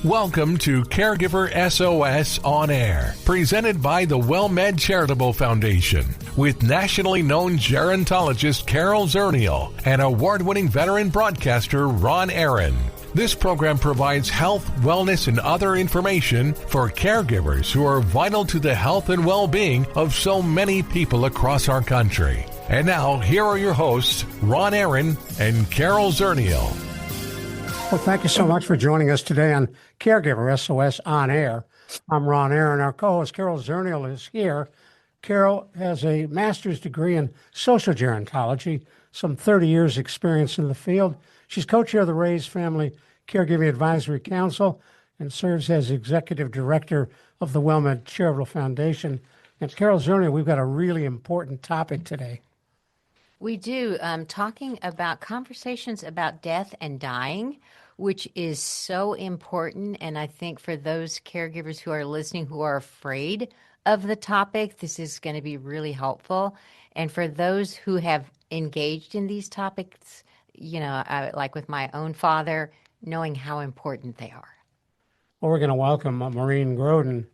Welcome to Caregiver SOS On Air, presented by the WellMed Charitable Foundation, with nationally known gerontologist Carol Zernail and award-winning veteran broadcaster Ron Aaron. This program provides health, wellness, and other information for caregivers who are vital to the health and well-being of so many people across our country. And now, here are your hosts, Ron Aaron and Carol Zernail. Well, thank you so much for joining us today on Caregiver SOS On Air. I'm Ron Aaron. Our co-host Carol Zernail is here. Carol has a master's degree in social gerontology, some 30 years experience in the field. She's co-chair of the Raise Family Caregiving Advisory Council and serves as executive director of the WellMed Charitable Foundation. And Carol Zernail, we've got a really important topic today. We do, talking about conversations about death and dying, which is so important. And I think for those caregivers who are listening who are afraid of the topic, this is going to be really helpful. And for those who have engaged in these topics, like with my own father, knowing how important they are. Well, we're going to welcome Maureen Groden.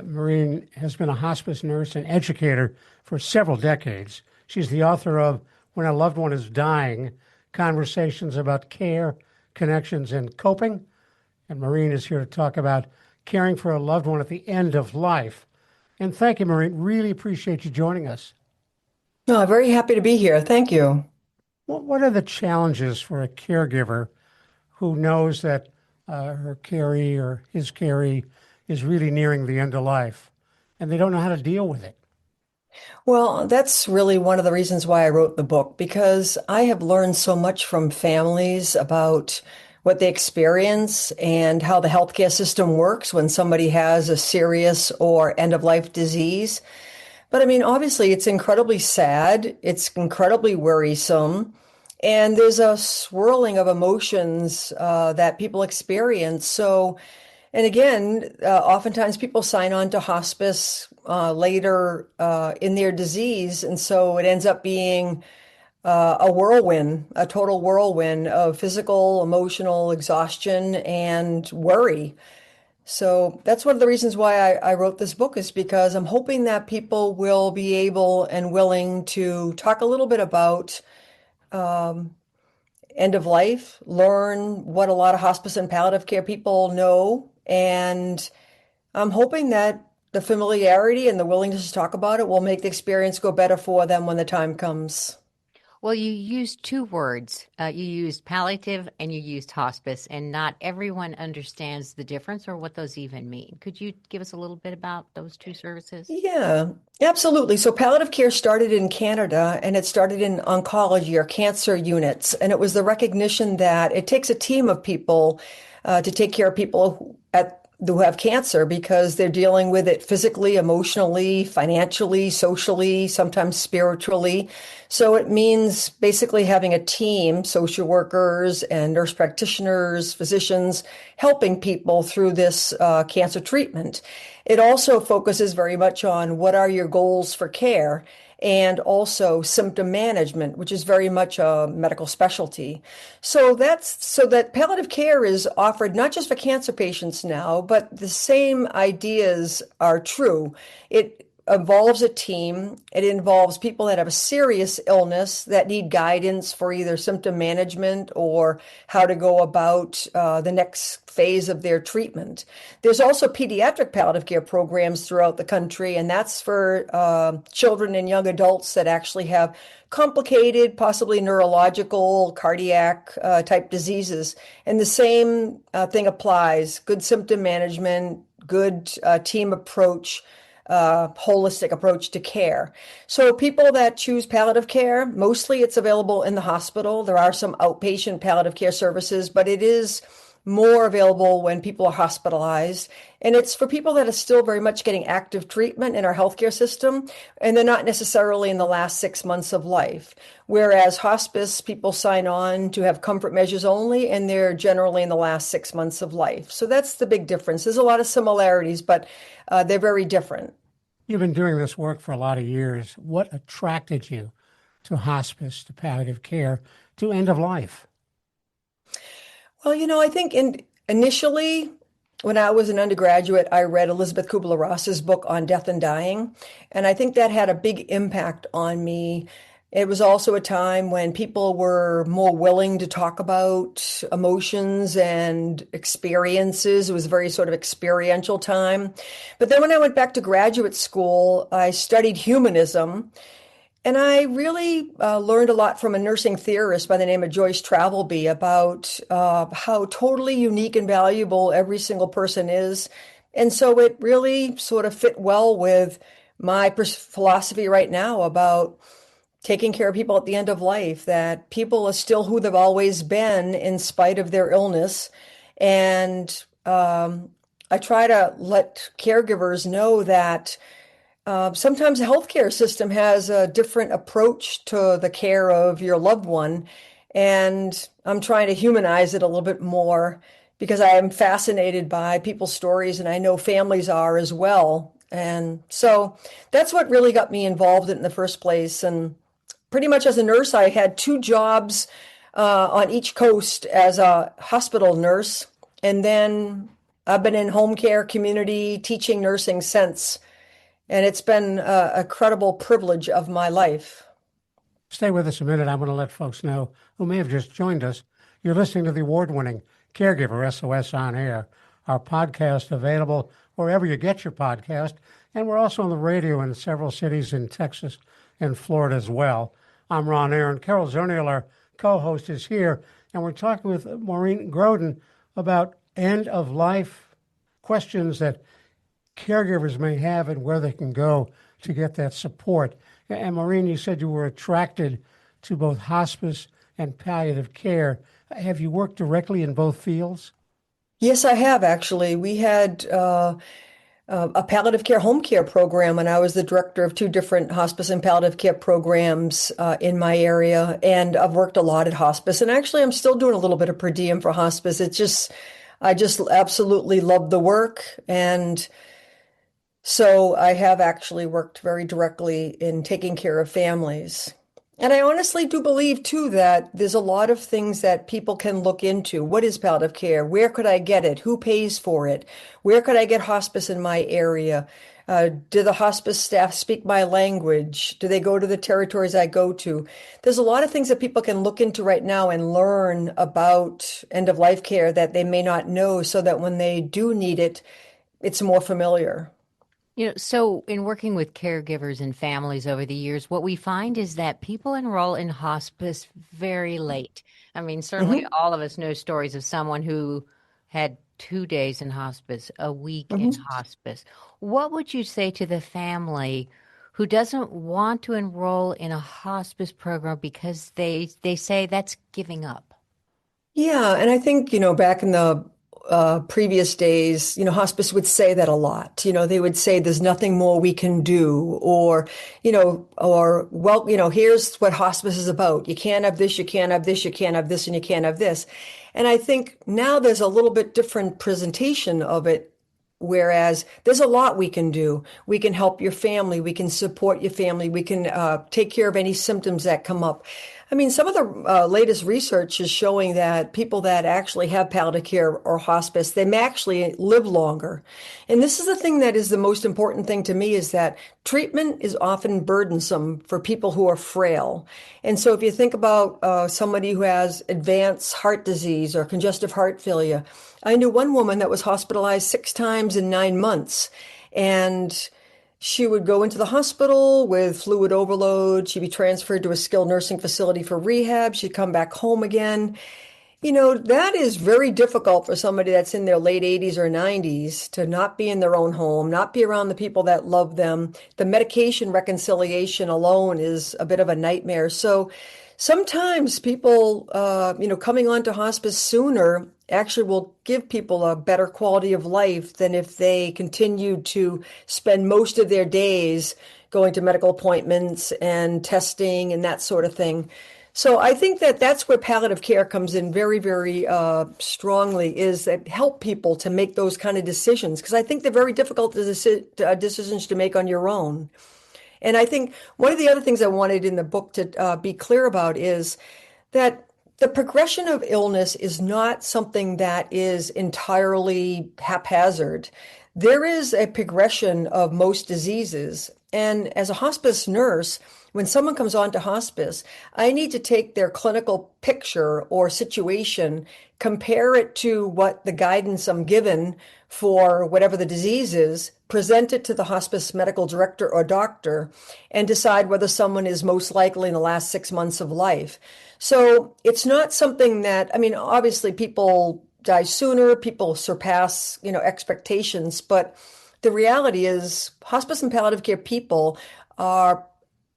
Maureen has been a hospice nurse and educator for several decades. She's the author of When a Loved One is Dying, Conversations About Care, Connections, and Coping. And Maureen is here to talk about caring for a loved one at the end of life. And thank you, Maureen. Really appreciate you joining us. No, I'm very happy to be here. Thank you. What are the challenges for a caregiver who knows that her caree or his caree is really nearing the end of life and they don't know how to deal with it? Well, that's really one of the reasons why I wrote the book, because I have learned so much from families about what they experience and how the healthcare system works when somebody has a serious or end-of-life disease. But I mean, obviously, it's incredibly sad. It's incredibly worrisome. And there's a swirling of emotions that people experience. So, and again, oftentimes people sign on to hospice later in their disease. And so it ends up being a whirlwind, a total whirlwind of physical, emotional exhaustion and worry. So that's one of the reasons why I wrote this book, is because I'm hoping that people will be able and willing to talk a little bit about end of life, learn what a lot of hospice and palliative care people know. And I'm hoping that the familiarity and the willingness to talk about it will make the experience go better for them when the time comes. Well, you used two words. You used palliative and you used hospice, and not everyone understands the difference or what those even mean. Could you give us a little bit about those two services? Yeah, absolutely. So palliative care started in Canada, and it started in oncology or cancer units. And it was the recognition that it takes a team of people to take care of people who have cancer, because they're dealing with it physically, emotionally, financially, socially, sometimes spiritually. So it means basically having a team, social workers and nurse practitioners, physicians, helping people through this cancer treatment. It also focuses very much on what are your goals for care, and also symptom management, which is very much a medical specialty. So that palliative care is offered not just for cancer patients now, but the same ideas are true. It involves a team. It involves people that have a serious illness that need guidance for either symptom management or how to go about the next phase of their treatment. There's also pediatric palliative care programs throughout the country, and that's for children and young adults that actually have complicated, possibly neurological, cardiac type diseases. And the same thing applies. Good symptom management, good team approach, holistic approach to care. So people that choose palliative care, mostly it's available in the hospital. There are some outpatient palliative care services, but it is more available when people are hospitalized. And it's for people that are still very much getting active treatment in our healthcare system, and they're not necessarily in the last 6 months of life. Whereas hospice, people sign on to have comfort measures only, and they're generally in the last 6 months of life. So that's the big difference. There's a lot of similarities, but they're very different. You've been doing this work for a lot of years. What attracted you to hospice, to palliative care, to end of life? Well, I think Initially, when I was an undergraduate, I read Elizabeth Kubler-Ross's book on death and dying, and I think that had a big impact on me. It was also a time when people were more willing to talk about emotions and experiences. It was a very sort of experiential time. But then when I went back to graduate school, I studied humanism. And I really learned a lot from a nursing theorist by the name of Joyce Travelby about how totally unique and valuable every single person is. And so it really sort of fit well with my philosophy right now about taking care of people at the end of life, that people are still who they've always been in spite of their illness. And I try to let caregivers know that sometimes the healthcare system has a different approach to the care of your loved one. And I'm trying to humanize it a little bit more because I am fascinated by people's stories, and I know families are as well. And so that's what really got me involved in the first place. And pretty much as a nurse, I had 2 jobs on each coast as a hospital nurse. And then I've been in home care, community, teaching nursing since. And it's been a credible privilege of my life. Stay with us a minute. I'm going to let folks know who may have just joined us. You're listening to the award-winning Caregiver SOS on Air, our podcast available wherever you get your podcast. And we're also on the radio in several cities in Texas and Florida as well. I'm Ron Aaron. Carol Zernail, our co-host, is here. And we're talking with Maureen Groden about end-of-life questions that caregivers may have and where they can go to get that support. And Maureen, you said you were attracted to both hospice and palliative care. Have you worked directly in both fields? Yes, I have actually. We had a palliative care home care program, and I was the director of 2 different hospice and palliative care programs in my area. And I've worked a lot at hospice, and actually I'm still doing a little bit of per diem for hospice. I just absolutely love the work. And so I have actually worked very directly in taking care of families. And I honestly do believe, too, that there's a lot of things that people can look into. What is palliative care? Where could I get it? Who pays for it? Where could I get hospice in my area? Do the hospice staff speak my language? Do they go to the territories I go to? There's a lot of things that people can look into right now and learn about end-of-life care that they may not know, so that when they do need it, it's more familiar. So in working with caregivers and families over the years, what we find is that people enroll in hospice very late. I mean, certainly all of us know stories of someone who had 2 days in hospice, a week in hospice. What would you say to the family who doesn't want to enroll in a hospice program because they say that's giving up? Yeah, and I think, back in the previous days, hospice would say that a lot. They would say there's nothing more we can do, or, well, here's what hospice is about. You can't have this, you can't have this, you can't have this, and you can't have this. And I think now there's a little bit different presentation of it, whereas there's a lot we can do. We can help your family. We can support your family. We can take care of any symptoms that come up. I mean, some of the latest research is showing that people that actually have palliative care or hospice, they may actually live longer. And this is the thing that is the most important thing to me, is that treatment is often burdensome for people who are frail. And so if you think about somebody who has advanced heart disease or congestive heart failure, I knew one woman that was hospitalized 6 times in 9 months. And she would go into the hospital with fluid overload. She'd be transferred to a skilled nursing facility for rehab. She'd come back home again. That is very difficult for somebody that's in their late 80s or 90s to not be in their own home, not be around the people that love them. The medication reconciliation alone is a bit of a nightmare. So sometimes people, coming onto hospice sooner actually will give people a better quality of life than if they continued to spend most of their days going to medical appointments and testing and that sort of thing. So I think that that's where palliative care comes in very, very strongly, is that help people to make those kind of decisions, because I think they're very difficult decisions to make on your own. And I think one of the other things I wanted in the book to be clear about is that the progression of illness is not something that is entirely haphazard. There is a progression of most diseases. And as a hospice nurse, when someone comes on to hospice, I need to take their clinical picture or situation, compare it to what the guidance I'm given for whatever the disease is, present it to the hospice medical director or doctor, and decide whether someone is most likely in the last 6 months of life. So it's not something that, I mean, obviously people die sooner, people surpass, expectations, but the reality is hospice and palliative care people are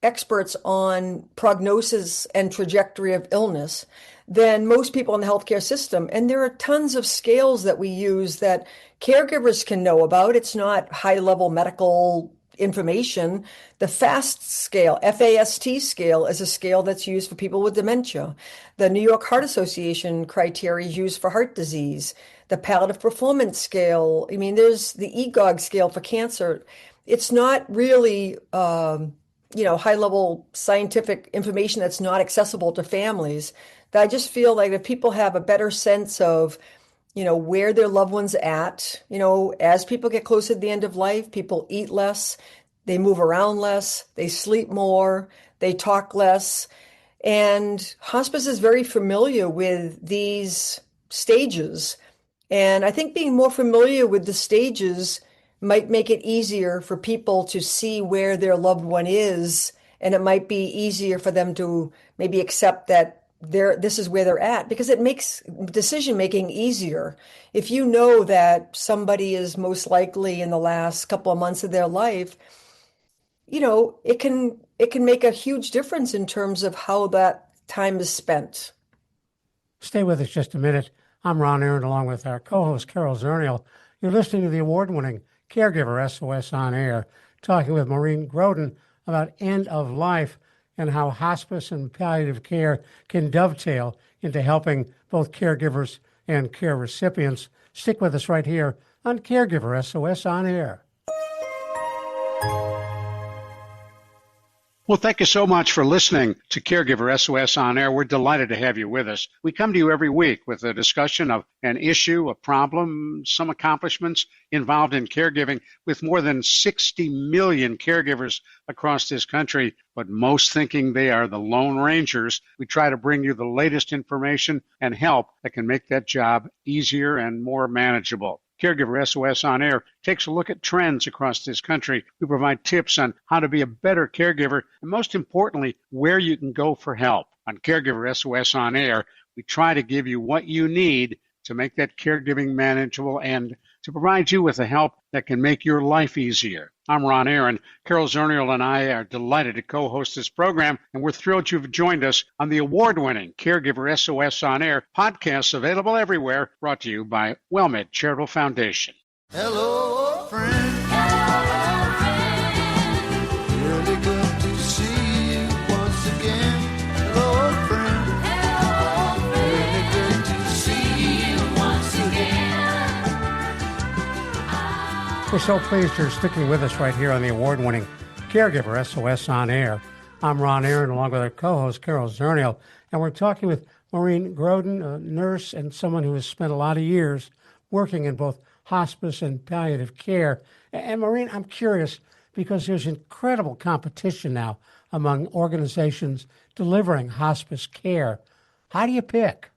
experts on prognosis and trajectory of illness than most people in the healthcare system. And there are tons of scales that we use that caregivers can know about. It's not high-level medical information. The FAST scale, FAST scale, is a scale that's used for people with dementia. The New York Heart Association criteria is used for heart disease. The palliative performance scale, I mean, there's the EGOG scale for cancer. It's not really high-level scientific information that's not accessible to families. That I just feel like if people have a better sense of, where their loved one's at, as people get closer to the end of life, people eat less, they move around less, they sleep more, they talk less. And hospice is very familiar with these stages. And I think being more familiar with the stages might make it easier for people to see where their loved one is, and it might be easier for them to maybe accept that this is where they're at, because it makes decision making easier. If you know that somebody is most likely in the last couple of months of their life, it can make a huge difference in terms of how that time is spent. Stay with us just a minute. I'm Ron Aaron, along with our co-host Carol Zernail. You're listening to the award-winning Caregiver SOS on Air, talking with Maureen Groden about end of life and how hospice and palliative care can dovetail into helping both caregivers and care recipients. Stick with us right here on Caregiver SOS on Air. Well, thank you so much for listening to Caregiver SOS on Air. We're delighted to have you with us. We come to you every week with a discussion of an issue, a problem, some accomplishments involved in caregiving with more than 60 million caregivers across this country, but most thinking they are the Lone Rangers. We try to bring you the latest information and help that can make that job easier and more manageable. Caregiver SOS on Air takes a look at trends across this country. We provide tips on how to be a better caregiver, and most importantly, where you can go for help. On Caregiver SOS on Air, we try to give you what you need to make that caregiving manageable and to provide you with the help that can make your life easier. I'm Ron Aaron. Carol Zernail and I are delighted to co-host this program, and we're thrilled you've joined us on the award-winning Caregiver SOS on Air podcasts available everywhere, brought to you by WellMed Charitable Foundation. Hello, friend. Hello, friend. Really good to see you once again. Hello, friend. Hello, friend. Really good to see you once again. We're so pleased you're sticking with us right here on the award-winning Caregiver SOS on Air. I'm Ron Aaron, along with our co-host Carol Zernail, and we're talking with Maureen Groden, a nurse and someone who has spent a lot of years working in both hospice and palliative care. And Maureen, I'm curious, because there's incredible competition now among organizations delivering hospice care. How do you pick?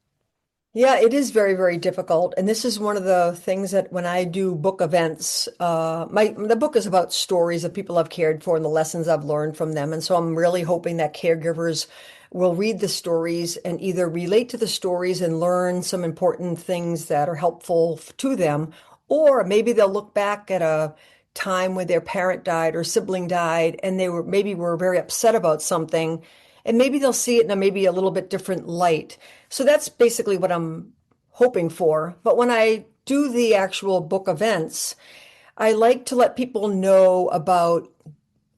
Yeah, it is very, very difficult. And this is one of the things that when I do book events, the book is about stories of people I've cared for and the lessons I've learned from them. And so I'm really hoping that caregivers will read the stories and either relate to the stories and learn some important things that are helpful to them, or maybe they'll look back at a time when their parent died or sibling died and they were very upset about something, and maybe they'll see it in a maybe a little bit different light. So that's basically what I'm hoping for. But when I do the actual book events, I like to let people know about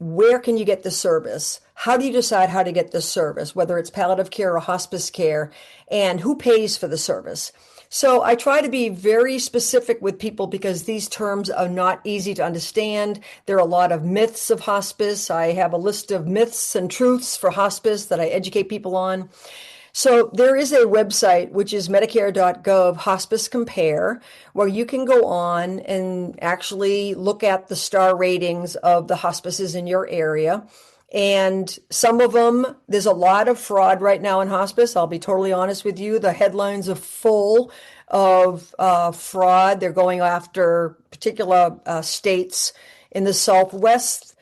where can you get the service? How do you decide how to get the service, whether it's palliative care or hospice care, and who pays for the service? So I try to be very specific with people because these terms are not easy to understand. There are a lot of myths of hospice. I have a list of myths and truths for hospice that I educate people on. So there is a website, which is medicare.gov hospice compare, where you can go on and actually look at the star ratings of the hospices in your area. And some of them, there's a lot of fraud right now in hospice. I'll be totally honest with you. The headlines are full of fraud. They're going after particular states in the Southwest.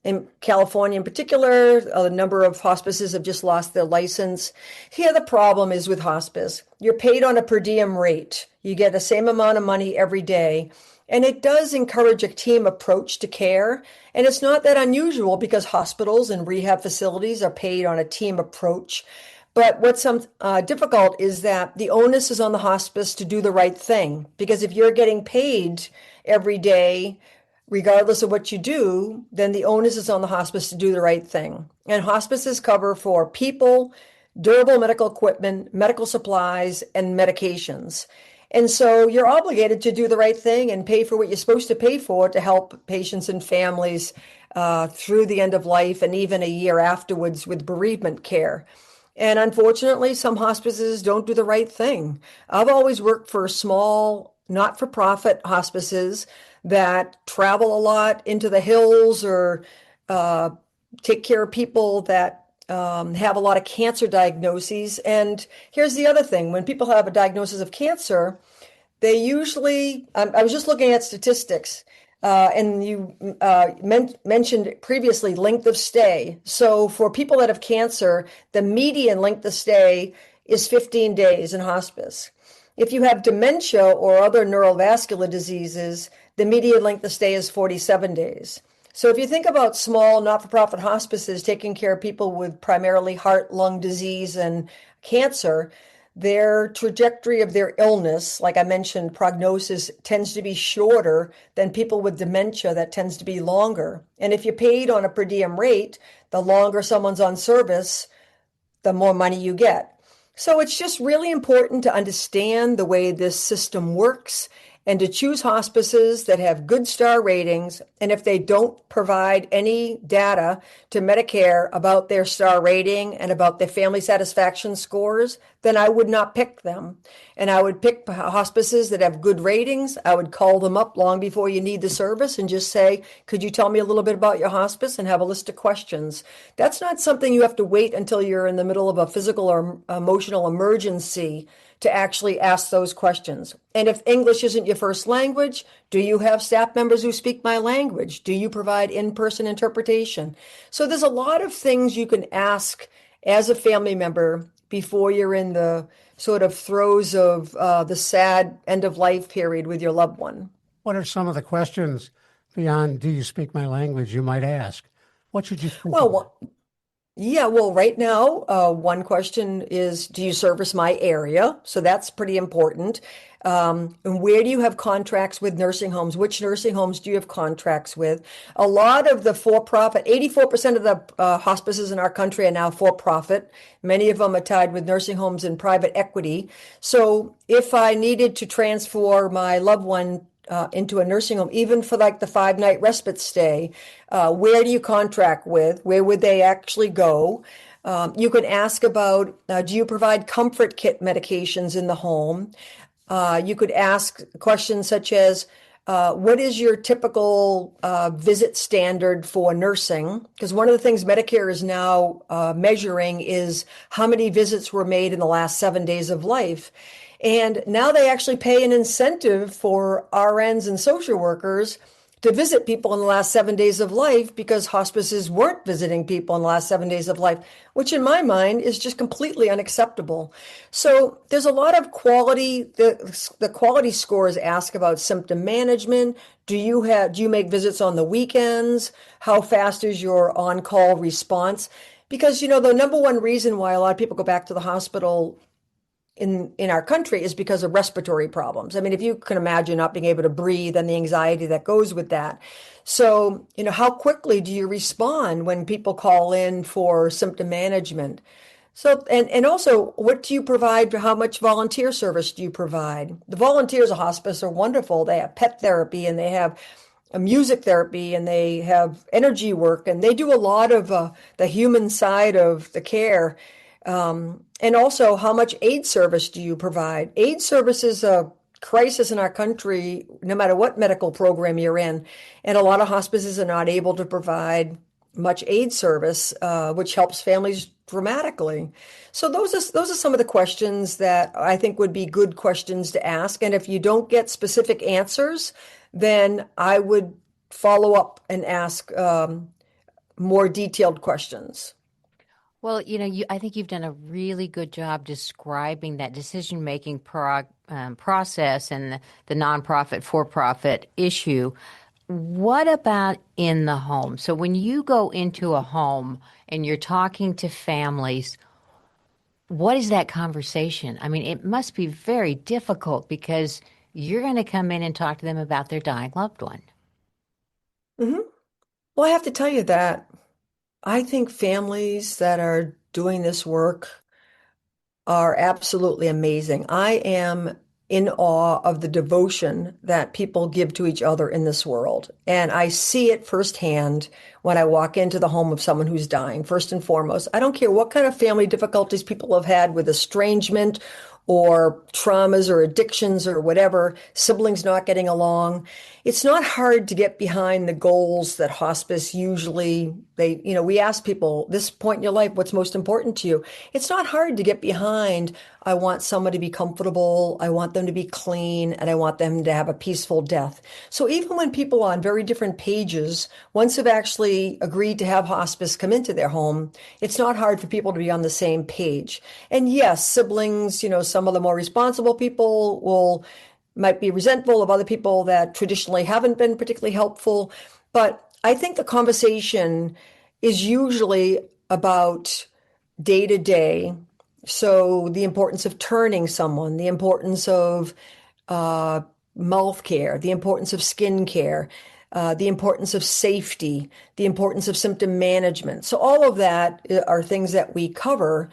In California in particular, a number of hospices have just lost their license. Here, the problem is with hospice. You're paid on a per diem rate. You get the same amount of money every day. And it does encourage a team approach to care. And it's not that unusual because hospitals and rehab facilities are paid on a team approach. But what's difficult is that the onus is on the hospice to do the right thing. Because if you're getting paid every day, regardless of what you do, then the onus is on the hospice to do the right thing. And hospices cover for people, durable medical equipment, medical supplies, and medications. And so you're obligated to do the right thing and pay for what you're supposed to pay for to help patients and families through the end of life and even a year afterwards with bereavement care. And unfortunately, some hospices don't do the right thing. I've always worked for small, not-for-profit hospices that travel a lot into the hills or take care of people that have a lot of cancer diagnoses. And here's the other thing. When people have a diagnosis of cancer, they usually, I was just looking at statistics, and you mentioned previously length of stay. So for people that have cancer, the median length of stay is 15 days in hospice. If you have dementia or other neurovascular diseases, the median length of stay is 47 days. So if you think about small not-for-profit hospices taking care of people with primarily heart, lung disease, and cancer, their trajectory of their illness, like I mentioned, prognosis tends to be shorter than people with dementia that tends to be longer. And if you're paid on a per diem rate, the longer someone's on service, the more money you get. So it's just really important to understand the way this system works and to choose hospices that have good star ratings. And if they don't provide any data to Medicare about their star rating and about their family satisfaction scores, then I would not pick them. And I would pick hospices that have good ratings. I would call them up long before you need the service and just say, could you tell me a little bit about your hospice, and have a list of questions. That's not something you have to wait until you're in the middle of a physical or emotional emergency to actually ask those questions. And if English isn't your first language, do you have staff members who speak my language? Do you provide in-person interpretation? So there's a lot of things you can ask as a family member before you're in the sort of throes of the sad end-of-life period with your loved one. What are some of the questions beyond, do you speak my language, you might ask? What should you think about? Well, right now, one question is, do you service my area? So that's pretty important. And where do you have contracts with nursing homes? Which nursing homes do you have contracts with? A lot of the for-profit, 84% of the hospices in our country are now for-profit. Many of them are tied with nursing homes and private equity. So if I needed to transfer my loved one into a nursing home, even for like the 5-night respite stay, where do you contract with? Where would they actually go? You can ask about, do you provide comfort kit medications in the home? You could ask questions such as, what is your typical visit standard for nursing? Because one of the things Medicare is now measuring is how many visits were made in the last 7 days of life. And now they actually pay an incentive for RNs and social workers to visit people in the last 7 days of life because hospices weren't visiting people in the last 7 days of life, which in my mind is just completely unacceptable. So there's a lot of quality. The quality scores ask about symptom management. Do you make visits on the weekends? How fast is your on-call response? Because, the number one reason why a lot of people go back to the hospital in our country is because of respiratory problems. I mean, if you can imagine not being able to breathe and the anxiety that goes with that. So, how quickly do you respond when people call in for symptom management? So, and also, what do you provide? How much volunteer service do you provide? The volunteers at hospice are wonderful. They have pet therapy and they have music therapy and they have energy work and they do a lot of the human side of the care. And also, how much aid service do you provide? Aid service is a crisis in our country, no matter what medical program you're in. And a lot of hospices are not able to provide much aid service, which helps families dramatically. So those are some of the questions that I think would be good questions to ask. And if you don't get specific answers, then I would follow up and ask more detailed questions. Well, I think you've done a really good job describing that decision-making process and the nonprofit, for-profit issue. What about in the home? So when you go into a home and you're talking to families, what is that conversation? I mean, it must be very difficult because you're going to come in and talk to them about their dying loved one. Hmm. Well, I have to tell you that I think families that are doing this work are absolutely amazing. I am in awe of the devotion that people give to each other in this world. And I see it firsthand when I walk into the home of someone who's dying, first and foremost. I don't care what kind of family difficulties people have had with estrangement or traumas or addictions or whatever, siblings not getting along. It's not hard to get behind the goals that hospice usually we ask people, this point in your life, what's most important to you? It's not hard to get behind. I want someone to be comfortable. I want them to be clean, and I want them to have a peaceful death. So even when people on very different pages, once have actually agreed to have hospice come into their home, it's not hard for people to be on the same page. And yes, siblings, some of the more responsible people might be resentful of other people that traditionally haven't been particularly helpful. But I think the conversation is usually about day to day. So the importance of turning someone, the importance of mouth care, the importance of skin care, the importance of safety, the importance of symptom management. So all of that are things that we cover,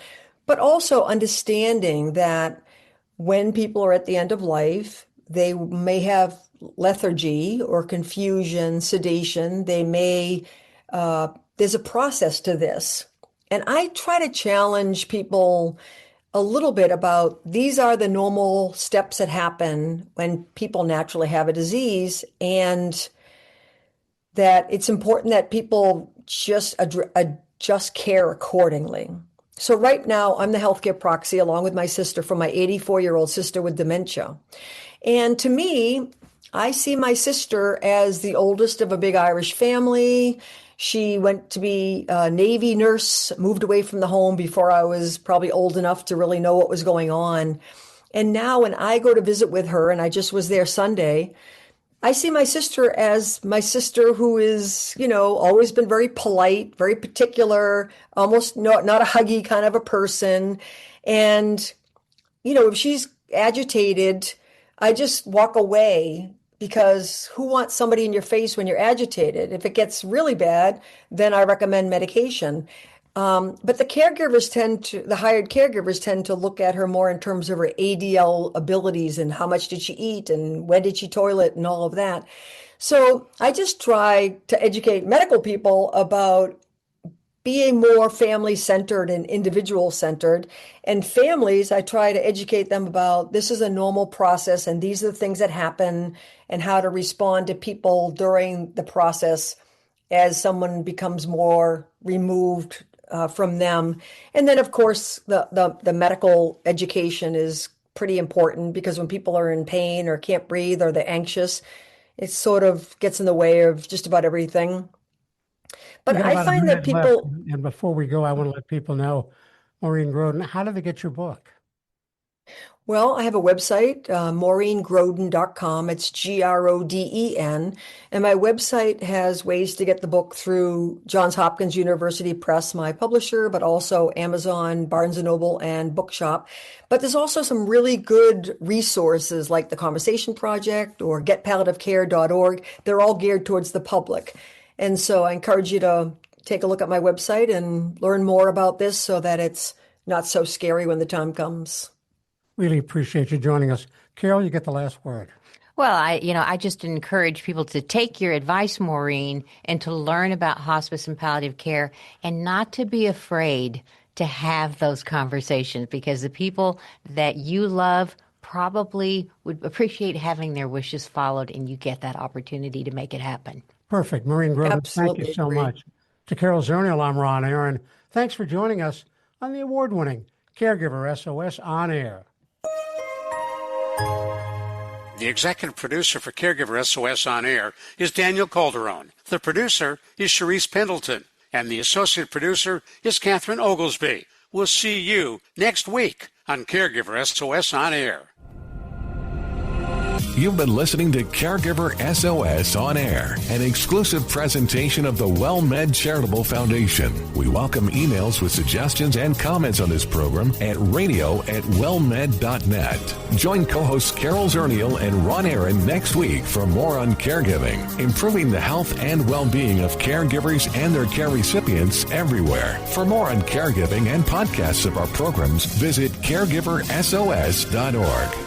but also understanding that when people are at the end of life, they may have lethargy or confusion, sedation. There's a process to this. And I try to challenge people a little bit about these are the normal steps that happen when people naturally have a disease, and that it's important that people just adjust care accordingly. So right now, I'm the healthcare proxy along with my sister for my 84-year-old sister with dementia. And to me, I see my sister as the oldest of a big Irish family. She went to be a Navy nurse, moved away from the home before I was probably old enough to really know what was going on. And now when I go to visit with her, and I just was there Sunday, I see my sister as my sister who is, always been very polite, very particular, almost not a huggy kind of a person. And, if she's agitated, I just walk away, because who wants somebody in your face when you're agitated? If it gets really bad, then I recommend medication. But the hired caregivers tend to look at her more in terms of her ADL abilities and how much did she eat and when did she toilet and all of that. So I just try to educate medical people about being more family-centered and individual-centered. And families, I try to educate them about this is a normal process and these are the things that happen and how to respond to people during the process as someone becomes more removed from them. And then, of course, the medical education is pretty important, because when people are in pain or can't breathe or they're anxious, it sort of gets in the way of just about everything. But We got I about a find that minute left, people, and before we go, I want to let people know, Maureen Groden, how do they get your book? well, I have a website, maureengroden.com. It's Groden. And my website has ways to get the book through Johns Hopkins University Press, my publisher, but also Amazon, Barnes & Noble, and Bookshop. But there's also some really good resources like the Conversation Project or getpalliativecare.org. They're all geared towards the public. And so I encourage you to take a look at my website and learn more about this so that it's not so scary when the time comes. Really appreciate you joining us. Carol, you get the last word. Well, I just encourage people to take your advice, Maureen, and to learn about hospice and palliative care, and not to be afraid to have those conversations, because the people that you love probably would appreciate having their wishes followed, and you get that opportunity to make it happen. Perfect. Maureen Groden, Absolutely thank you so agree. much. To Carol Zernail, I'm Ron Aaron. Thanks for joining us on the award-winning Caregiver SOS On Air. The executive producer for Caregiver SOS On Air is Daniel Calderon. The producer is Sharice Pendleton. And the associate producer is Catherine Oglesby. We'll see you next week on Caregiver SOS On Air. You've been listening to Caregiver SOS On Air, an exclusive presentation of the WellMed Charitable Foundation. We welcome emails with suggestions and comments on this program at radio@wellmed.net. Join co-hosts Carol Zernail and Ron Aaron next week for more on caregiving, improving the health and well-being of caregivers and their care recipients everywhere. For more on caregiving and podcasts of our programs, visit caregiversos.org.